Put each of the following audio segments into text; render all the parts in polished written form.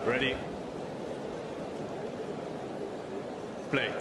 Ready. Play.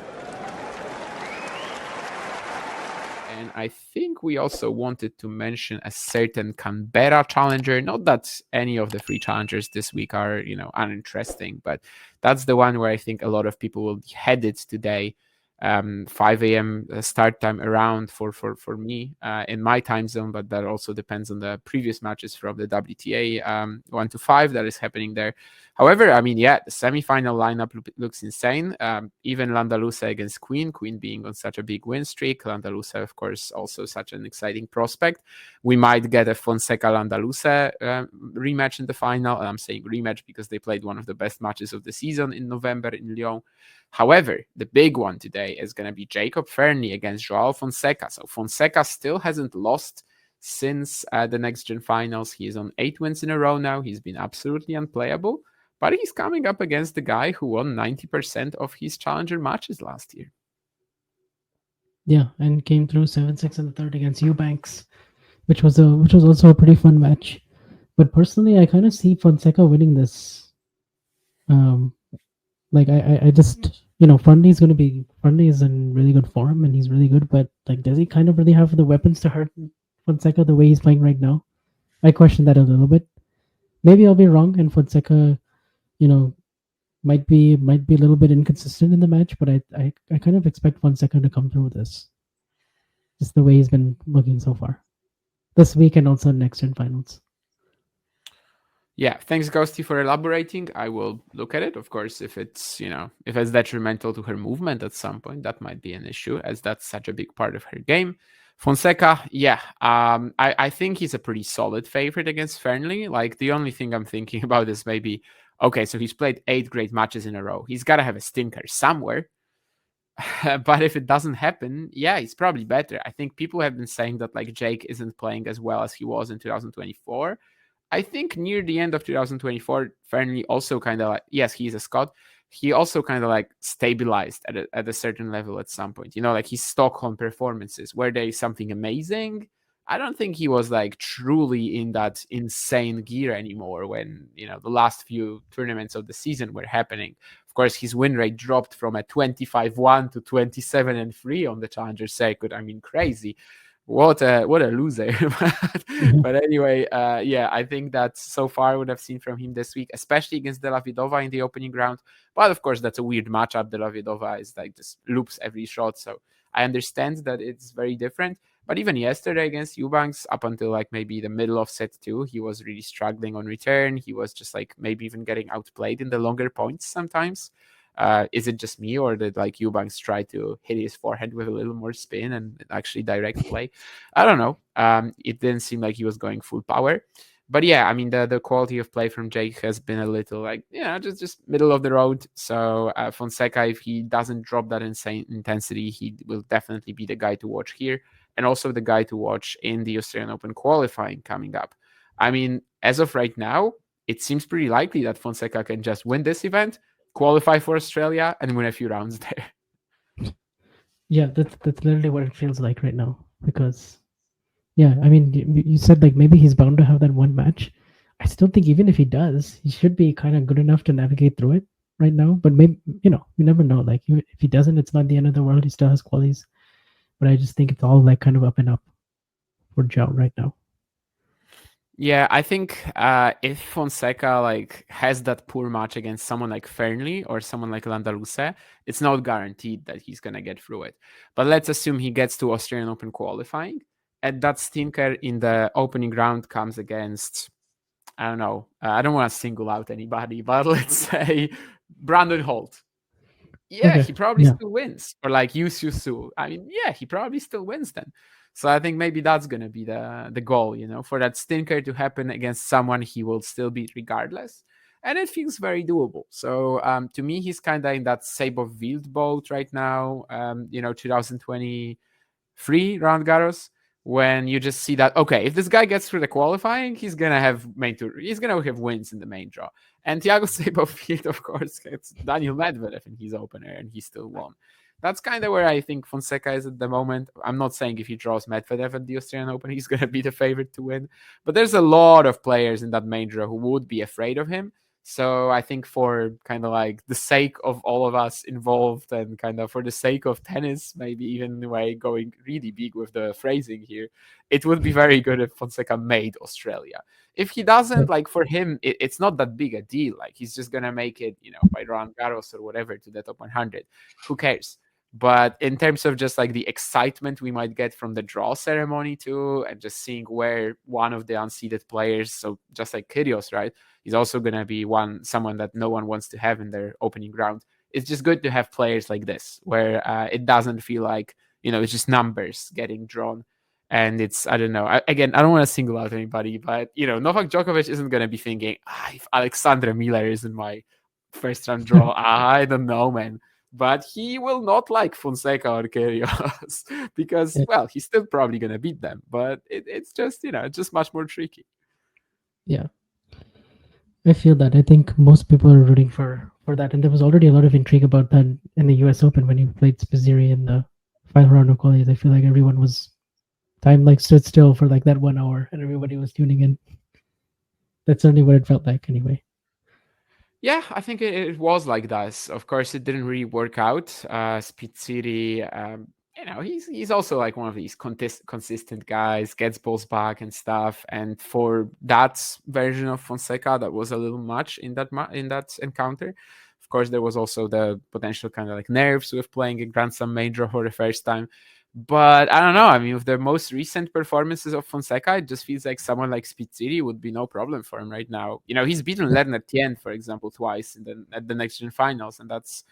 And I think we also wanted to mention a certain Canberra challenger. Not that any of the three challengers this week are, uninteresting, but that's the one where I think a lot of people will be headed today. 5 a.m. Start time around for me in my time zone, but that also depends on the previous matches from the WTA 1 to 5 that is happening there. However, I mean, yeah, the semi-final lineup looks insane. Even Landaluce against Queen being on such a big win streak. Landaluce, of course, also such an exciting prospect. We might get a Fonseca-Landaluce rematch in the final. And I'm saying rematch because they played one of the best matches of the season in November in Lyon. However, the big one today is going to be Jacob Fearnley against Joao Fonseca. So Fonseca still hasn't lost since the Next Gen Finals. He is on 8 wins in a row now. He's been absolutely unplayable. But he's coming up against the guy who won 90% of his challenger matches last year. Yeah, and came through 7-6 in the third against Eubanks, which was also a pretty fun match. But personally, I kind of see Fonseca winning this. I just Fearnley is in really good form and he's really good, but like, does he kind of really have the weapons to hurt Fonseca the way he's playing right now? I question that a little bit. Maybe I'll be wrong, and Fonseca, might be a little bit inconsistent in the match, but I kind of expect Fonseca to come through this. Just the way he's been looking so far. This week and also next gen finals. Yeah, thanks Ghosty for elaborating. I will look at it. Of course, if it's detrimental to her movement at some point, that might be an issue, as that's such a big part of her game. Fonseca, yeah, I think he's a pretty solid favorite against Fearnley. Like, the only thing I'm thinking about is maybe, okay, so he's played 8 great matches in a row. He's got to have a stinker somewhere. But if it doesn't happen, yeah, he's probably better. I think people have been saying that like Jake isn't playing as well as he was in 2024. I think near the end of 2024, Fearnley also kind of like, yes, he's a Scot. He also kind of like stabilized at a certain level at some point. Like his Stockholm performances, were they something amazing? I don't think he was like truly in that insane gear anymore when, the last few tournaments of the season were happening. Of course, his win rate dropped from a 25-1 to 27-3 on the Challenger circuit. I mean, crazy. What a loser. But anyway, yeah, I think that so far what I've seen from him this week, especially against De La Vidova in the opening round. But of course, that's a weird matchup. De La Vidova is like just loops every shot. So I understand that it's very different. But even yesterday against Eubanks, up until like maybe the middle of set 2, he was really struggling on return. He was just like maybe even getting outplayed in the longer points sometimes. Is it just me, or did like Eubanks try to hit his forehand with a little more spin and actually direct play? I don't know. It didn't seem like he was going full power. But yeah, I mean, the quality of play from Jake has been a little like, just middle of the road. So Fonseca, if he doesn't drop that insane intensity, he will definitely be the guy to watch here. And also the guy to watch in the Australian Open qualifying coming up. I mean, as of right now, it seems pretty likely that Fonseca can just win this event, qualify for Australia, and win a few rounds there. Yeah, that's literally what it feels like right now. Because, yeah, I mean, you said like maybe he's bound to have that one match. I still think even if he does, he should be kind of good enough to navigate through it right now. But maybe, you never know. Like, if he doesn't, it's not the end of the world. He still has qualities. But I just think it's all like kind of up and up for Joao right now. Yeah, I think if Fonseca like has that poor match against someone like Fearnley or someone like Landaluce, it's not guaranteed that he's gonna get through it. But let's assume he gets to Australian Open qualifying, and that stinker in the opening round comes against, I don't know, I don't want to single out anybody, but let's say Brandon Holt. Yeah, Okay. he probably still wins. Or like Yu Su. I mean, yeah, he probably still wins then. So I think maybe that's going to be the goal, for that stinker to happen against someone he will still beat regardless. And it feels very doable. So to me, he's kind of in that Sabo Wild boat right now, 2023 Roland Garros, when you just see that, okay, if this guy gets through the qualifying, he's going to have wins in the main draw. And Thiago Seybold, of course, gets Daniel Medvedev in his opener, and he still won. That's kind of where I think Fonseca is at the moment. I'm not saying if he draws Medvedev at the Australian Open, he's going to be the favorite to win. But there's a lot of players in that main draw who would be afraid of him. So I think for kind of like the sake of all of us involved and kind of for the sake of tennis, maybe even in a way going really big with the phrasing here, it would be very good if Fonseca made Australia. If he doesn't, like for him, it's not that big a deal. Like he's just gonna make it, by Roland Garros or whatever to the top 100. Who cares? But in terms of just like the excitement we might get from the draw ceremony too, and just seeing where one of the unseeded players, so just like Kyrgios, right, is also gonna be someone that no one wants to have in their opening round. It's just good to have players like this, where it doesn't feel like it's just numbers getting drawn. And it's, I don't know. Again, I don't want to single out anybody, but Novak Djokovic isn't gonna be thinking, if Alexandra Miller is in my first round draw, I don't know, man. But he will not like Fonseca or Kyrgios because, well, he's still probably going to beat them. But it's just, it's just much more tricky. Yeah. I feel that. I think most people are rooting for that. And there was already a lot of intrigue about that in the US Open when he played Spizzirri in the final round of qualies. I feel like everyone was, time like stood still for like that 1 hour and everybody was tuning in. That's certainly what it felt like anyway. Yeah, I think it was like that. Of course, it didn't really work out. Spizzirri, he's also like one of these consistent guys, gets balls back and stuff. And for that version of Fonseca, that was a little much in that encounter. Of course, there was also the potential kind of like nerves with playing a Grand Slam major for the first time. But I don't know. I mean, with the most recent performances of Fonseca, it just feels like someone like Spizzirri would be no problem for him right now. He's beaten Lerner Tien, for example, twice at the next gen finals, and that's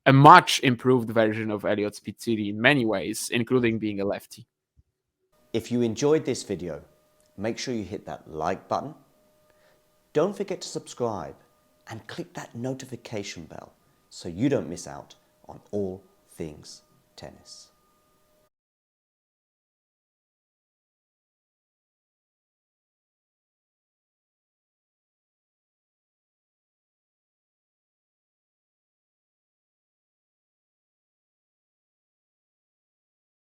a much improved version of Elliot Spizzirri in many ways, including being a lefty. If you enjoyed this video, make sure you hit that like button. Don't forget to subscribe and click that notification bell so you don't miss out on all things tennis.